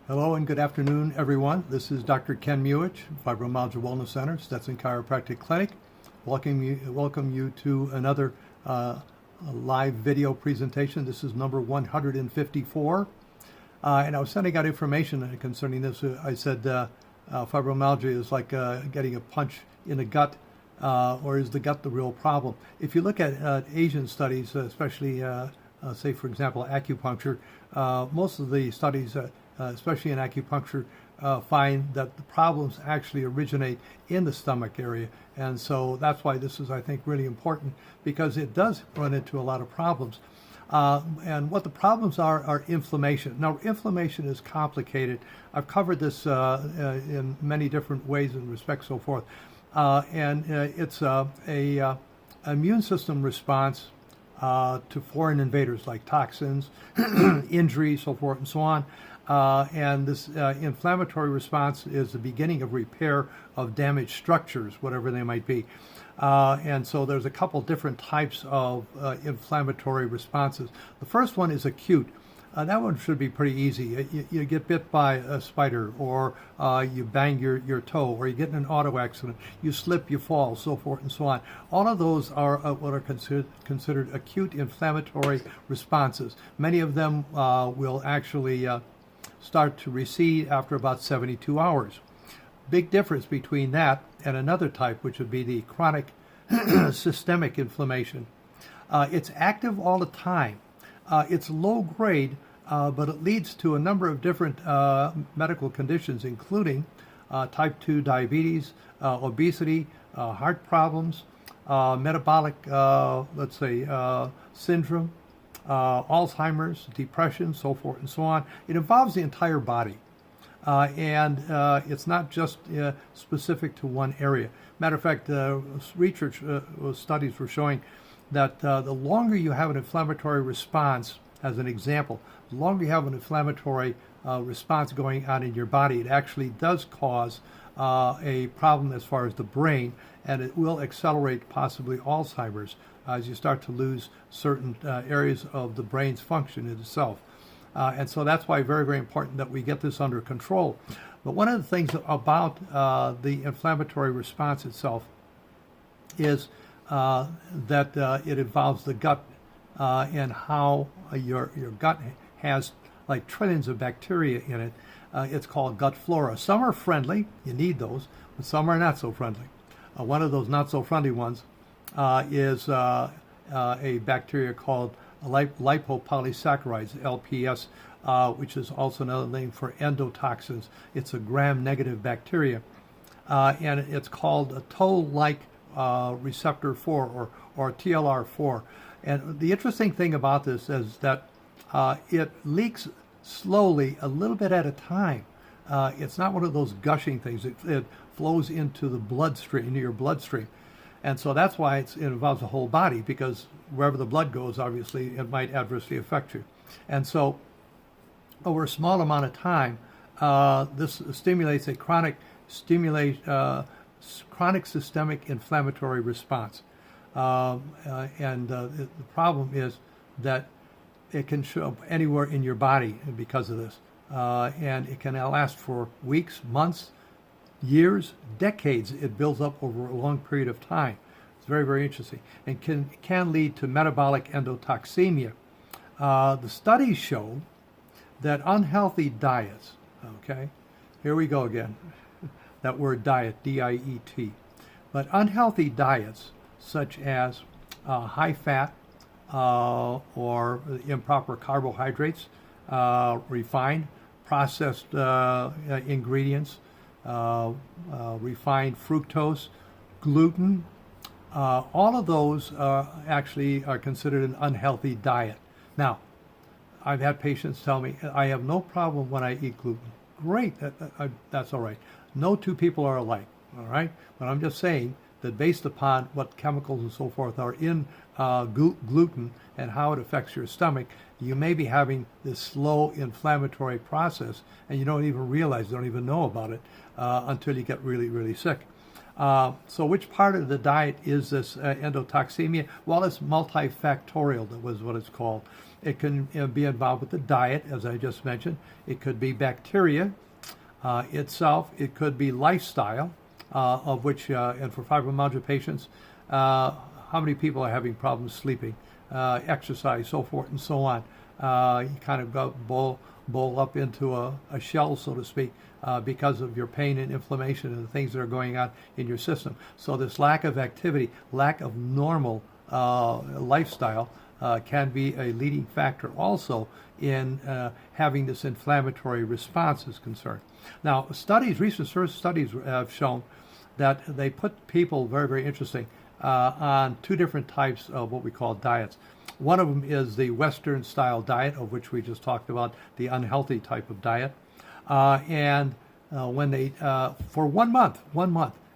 Hello and good afternoon, everyone. This is Dr. Ken Muich, Fibromyalgia Wellness Center, Stetson Chiropractic Clinic. Welcome you to another live video presentation. This is number 154. And I was sending out information concerning this. I said fibromyalgia is like getting a punch in the gut, or is the gut the real problem? If you look at Asian studies, especially, say, for example, acupuncture, most of the studies especially in acupuncture, find that the problems actually originate in the stomach area. And so that's why this is, I think, really important, because it does run into a lot of problems. And what the problems are inflammation. Now, inflammation is complicated. I've covered this in many different ways and respects, so forth. And it's a immune system response to foreign invaders like toxins, injury, so forth and so on. And this inflammatory response is the beginning of repair of damaged structures, whatever they might be. And so there's a couple different types of inflammatory responses. The first one is acute. That one should be pretty easy. You get bit by a spider, or you bang your toe, or you get in an auto accident, you slip, you fall, so forth and so on. All of those are what are considered acute inflammatory responses. Many of them will actually start to recede after about 72 hours. Big difference between that and another type, which would be the chronic systemic inflammation. It's active all the time. It's low grade, but it leads to a number of different medical conditions, including type 2 diabetes, obesity, heart problems, metabolic, let's say, syndrome, Alzheimer's, depression, so forth and so on. It involves the entire body. And it's not just specific to one area. Matter of fact, research studies were showing that the longer you have an inflammatory response, as an example, the longer you have an inflammatory response going on in your body, it actually does cause a problem as far as the brain, and it will accelerate possibly Alzheimer's as you start to lose certain areas of the brain's function itself. And so that's why very, very important that we get this under control. But one of the things about the inflammatory response itself is that it involves the gut and how your gut has like trillions of bacteria in it. It's called gut flora. Some are friendly, you need those, but some are not so friendly. One of those not so friendly ones is a bacteria called lipopolysaccharides, LPS, which is also another name for endotoxins. It's a gram-negative bacteria, and it's called a toll-like receptor 4, or TLR4. And the interesting thing about this is that it leaks slowly, a little bit at a time. It's not one of those gushing things. It flows into the bloodstream, into your bloodstream. And so that's why it involves the whole body, because wherever the blood goes, obviously, it might adversely affect you. And so over a small amount of time, this stimulates a chronic systemic inflammatory response. And the problem is that it can show up anywhere in your body because of this. And it can last for weeks, months, years, decades. It builds up over a long period of time. It's very, very interesting, and can lead to metabolic endotoxemia. The studies show that unhealthy diets, okay, here we go again, that word diet, D-I-E-T, but unhealthy diets such as high fat or improper carbohydrates, refined, processed ingredients, refined fructose, gluten, all of those actually are considered an unhealthy diet. Now, I've had patients tell me, I have no problem when I eat gluten. Great, that's all right. No two people are alike, all right? But I'm just saying that based upon what chemicals and so forth are in gluten and how it affects your stomach, you may be having this slow inflammatory process, and you don't even realize, don't even know about it until you get really, really sick. So which part of the diet is this endotoxemia? Well, it's multifactorial, that was what it's called. It can be involved with the diet, as I just mentioned. It could be bacteria itself. It could be lifestyle, of which, and for fibromyalgia patients, how many people are having problems sleeping, exercise, so forth and so on. You kind of go bowl up into a shell, so to speak, because of your pain and inflammation and the things that are going on in your system. So this lack of activity, lack of normal lifestyle can be a leading factor also in having this inflammatory response is concerned. Now, recent studies have shown that they put people, very, very interesting, on two different types of what we call diets. One of them is the Western style diet, of which we just talked about, the unhealthy type of diet. And when they, for 1 month,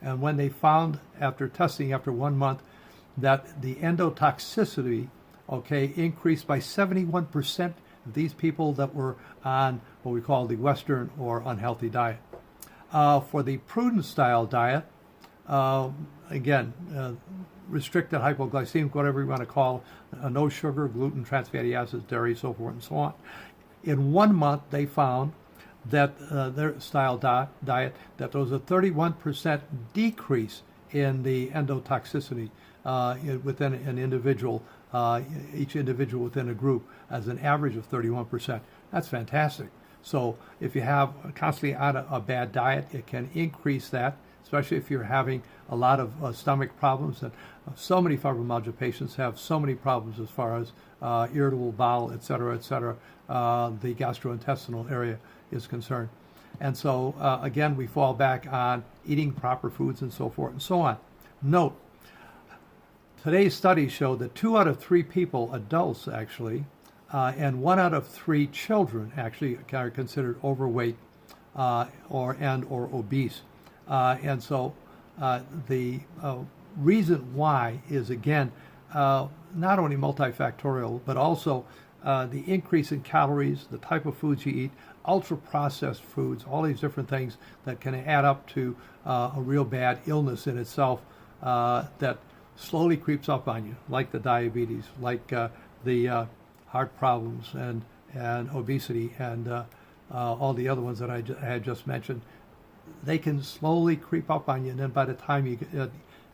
and when they found after testing after 1 month that the endotoxicity, increased by 71% of these people that were on what we call the Western or unhealthy diet. For the prudent style diet, again, restricted hypoglycemic, whatever you want to call it, no sugar, gluten, trans fatty acids, dairy, so forth and so on. In 1 month, they found that their style diet, that there was a 31% decrease in the endotoxicity within an individual, each individual within a group, as an average of 31%. That's fantastic. So if you have constantly on a bad diet, it can increase that, especially if you're having a lot of stomach problems. And so many fibromyalgia patients have so many problems as far as irritable bowel, et cetera, the gastrointestinal area is concerned. And so, again, we fall back on eating proper foods and so forth and so on. Note, today's studies show that 2 out of 3 people, adults actually, and 1 out of 3 children actually are considered overweight or obese. And so the reason why is, again, not only multifactorial, but also the increase in calories, the type of foods you eat, ultra-processed foods, all these different things that can add up to a real bad illness in itself that slowly creeps up on you, like the diabetes, like the heart problems and obesity and all the other ones that I had just mentioned. They can slowly creep up on you, and then by the time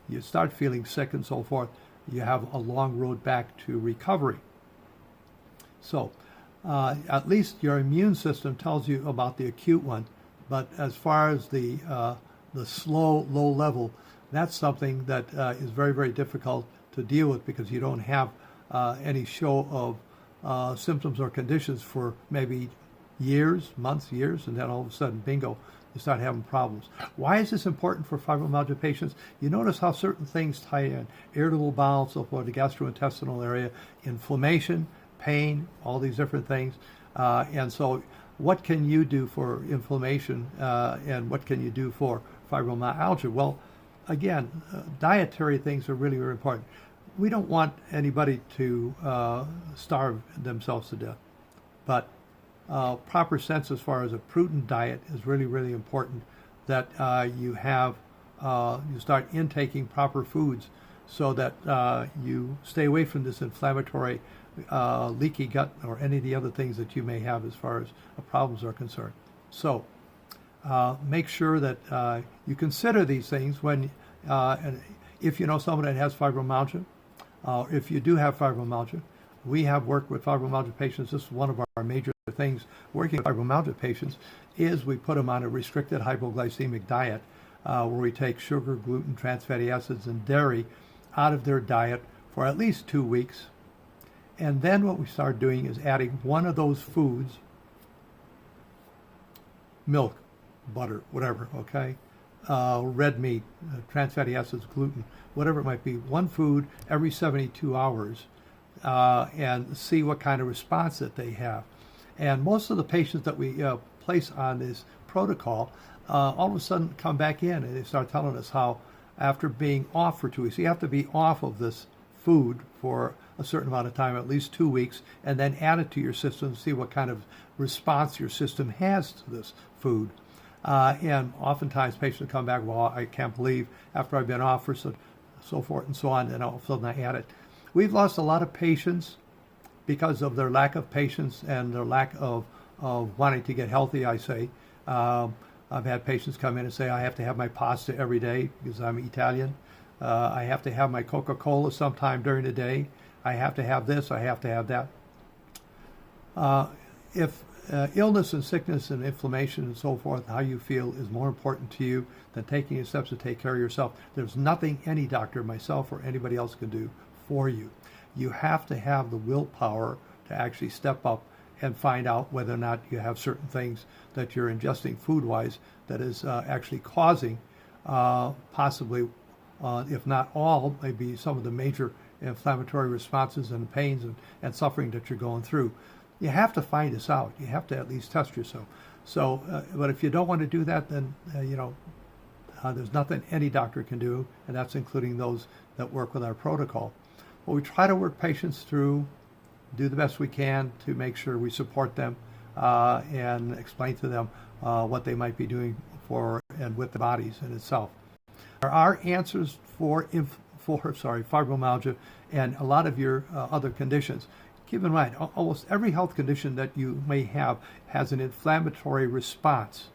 you start feeling sick and so forth, you have a long road back to recovery. So at least your immune system tells you about the acute one, but as far as the slow, low level, that's something that is very, very difficult to deal with because you don't have any show of symptoms or conditions for maybe months, years, and then all of a sudden, bingo, you start having problems. Why is this important for fibromyalgia patients? You notice how certain things tie in: irritable bowel, so forth, the gastrointestinal area, inflammation, pain, all these different things. And so what can you do for inflammation and what can you do for fibromyalgia? Well, again, dietary things are really, very important. We don't want anybody to starve themselves to death, but proper sense as far as a prudent diet is really, really important, that you start intaking proper foods so that you stay away from this inflammatory leaky gut or any of the other things that you may have as far as problems are concerned. So make sure that you consider these things when, and if you know someone that has fibromyalgia, if you do have fibromyalgia, we have worked with fibromyalgia patients. This is one of our major things working with fibromyalgia patients is we put them on a restricted hypoglycemic diet where we take sugar, gluten, trans fatty acids, and dairy out of their diet for at least 2 weeks. And then what we start doing is adding one of those foods, milk, butter, whatever, okay? Red meat, trans fatty acids, gluten, whatever it might be, one food every 72 hours and see what kind of response that they have. And most of the patients that we place on this protocol all of a sudden come back in and they start telling us how after being off for 2 weeks, you have to be off of this food for a certain amount of time, at least 2 weeks, and then add it to your system and see what kind of response your system has to this food. And oftentimes patients come back, well, I can't believe after I've been off for so forth and so on, and all of a sudden I add it. We've lost a lot of patients because of their lack of patience and their lack of wanting to get healthy, I say. I've had patients come in and say, I have to have my pasta every day because I'm Italian. I have to have my Coca-Cola sometime during the day. I have to have this, I have to have that. If illness and sickness and inflammation and so forth, how you feel is more important to you than taking the steps to take care of yourself, there's nothing any doctor, myself or anybody else, can do for you. You have to have the willpower to actually step up and find out whether or not you have certain things that you're ingesting food-wise that is actually causing possibly, if not all, maybe some of the major inflammatory responses and pains and suffering that you're going through. You have to find this out. You have to at least test yourself. So, but if you don't want to do that, then, there's nothing any doctor can do, and that's including those that work with our protocol. But we try to work patients through, do the best we can to make sure we support them and explain to them what they might be doing for and with the bodies in itself. There are answers for fibromyalgia and a lot of your other conditions. Keep in mind, almost every health condition that you may have has an inflammatory response.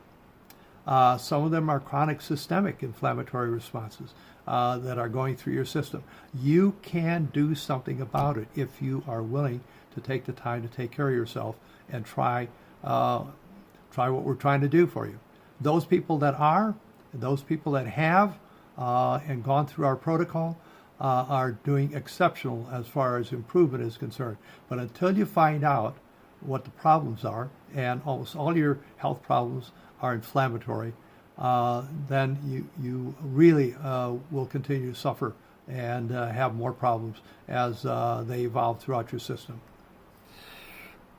Some of them are chronic systemic inflammatory responses that are going through your system. You can do something about it if you are willing to take the time to take care of yourself and try what we're trying to do for you. Those people that are, those people that have and gone through our protocol are doing exceptional as far as improvement is concerned. But until you find out what the problems are, and almost all your health problems are inflammatory, then you really will continue to suffer and have more problems as they evolve throughout your system.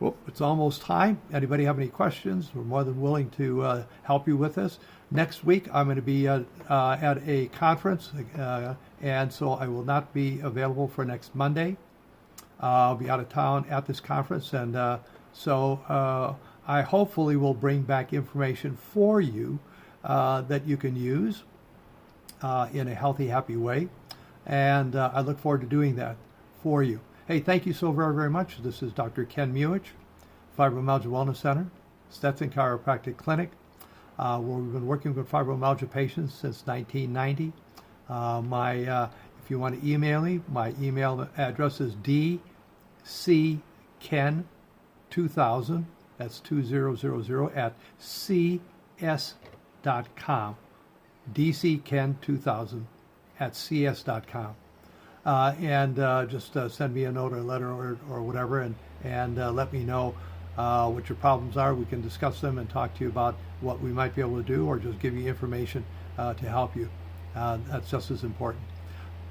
Well, it's almost time. Anybody have any questions? We're more than willing to help you with this. Next week, I'm going to be at a conference, and so I will not be available for next Monday. I'll be out of town at this conference, and so I hopefully will bring back information for you that you can use in a healthy, happy way, and I look forward to doing that for you. Hey, thank you so very, very much. This is Dr. Ken Muich, Fibromyalgia Wellness Center, Stetson Chiropractic Clinic, where we've been working with fibromyalgia patients since 1990. If you want to email me, my email address is dcken2000, that's 2000 at cs.com, dcken2000 at cs.com. And just send me a note or a letter or whatever, and let me know what your problems are. We can discuss them and talk to you about what we might be able to do, or just give you information to help you. That's just as important.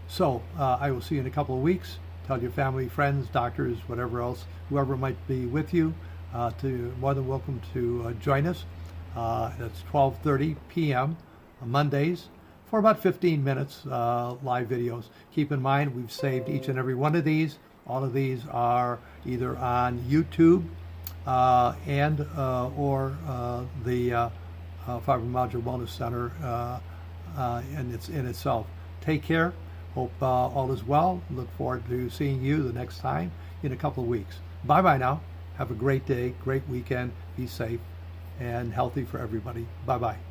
So I will see you in a couple of weeks. Tell your family, friends, doctors, whatever else, whoever might be with you, more than welcome to join us. That's 12:30 p.m. on Mondays for about 15 minutes, live videos. Keep in mind, we've saved each and every one of these. All of these are either on YouTube and or the Fibromyalgia Wellness Center in itself. Take care. Hope all is well. Look forward to seeing you the next time in a couple of weeks. Bye-bye now. Have a great day, great weekend. Be safe and healthy for everybody. Bye-bye.